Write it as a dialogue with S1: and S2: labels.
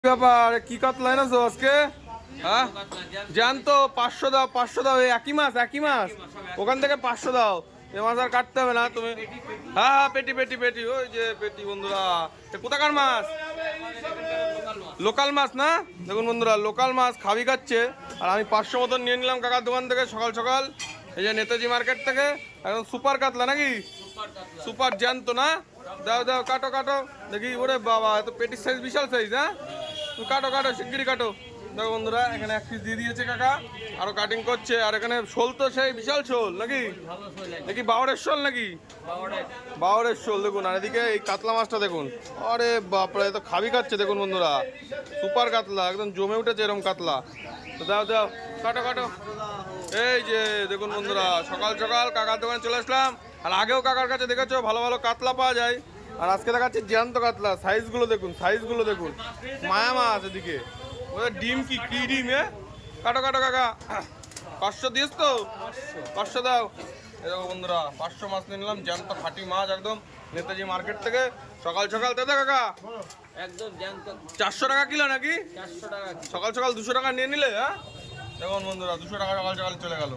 S1: ব্যাপার কি কাতলা এনেছো আজকে? হ্যাঁ জানতো 500 দাও 500 দাও, একই মাছ ওখান থেকে 500 দাও। এ মাছ আর কাটতে হবে না তুমি। হ্যাঁ হ্যাঁ পেটি পেটি পেটি, ওই যে পেটি বন্ধুরা। কোথাকার মাছ? লোকাল মাছ না? দেখুন বন্ধুরা, লোকাল মাছ খাবি খাচ্ছে। আর আমি 500 মতন নিয়ে নিলাম কাকার দোকান থেকে সকাল সকাল, এই যে নেতাজি মার্কেট থেকে। একদম সুপার কাতলা নাকি? সুপার জ্যান্ত না? দাও দাও, কাটো কাটো দেখি। ওরে বাবা, এত পেটির সাইজ বিশাল সাইজ। হ্যাঁ তুমি কাটো কাটো, শিগগিরই কাটো। দেখো বন্ধুরা, এখানে এক পিস দিয়ে দিয়েছে কাকা, আরো কাটিং করছে। আর এখানে শোল তো সেই বিশাল শোল নাকি? নাকি বাওড়ের শোল নাকি? বাওড়ের শোল দেখুন। আর এদিকে এই কাতলা মাছটা দেখুন, আরে বাপরে, তো খাবি খাচ্ছে দেখুন বন্ধুরা। সুপার কাতলা, একদম জমে উঠেছে এরকম কাতলা। তো দাও দাও, কাটো কাটো। এই যে দেখুন বন্ধুরা, সকাল সকাল কাকার দোকানে চলে আসলাম। আর আগেও কাকার কাছে দেখেছো ভালো ভালো কাতলা পাওয়া যায়। আর আজকে দেখাচ্ছি জ্যান্ত কাতলা। সাইজগুলো দেখুন, সাইজগুলো দেখুন। মায়া মাছ এদিকে। ওদের ডিম কি কি ডিম? কাটো কাটো কাকা। 500 দিস তো? 500 দাও। এই দেখো বন্ধুরা, 500 মাছ নিয়ে নিলাম, জ্যান্ত খাঁটি মাছ একদম নেতাজি মার্কেট থেকে। সকাল সকাল দাদা কাকা
S2: একদম জ্যান্ত।
S1: 400 টাকা কিলো নাকি?
S2: 400 টাকা।
S1: সকাল সকাল 200 টাকা নিয়ে নিলে। হ্যাঁ দেখুন বন্ধুরা, 200 টাকা সকাল সকাল চলে গেল।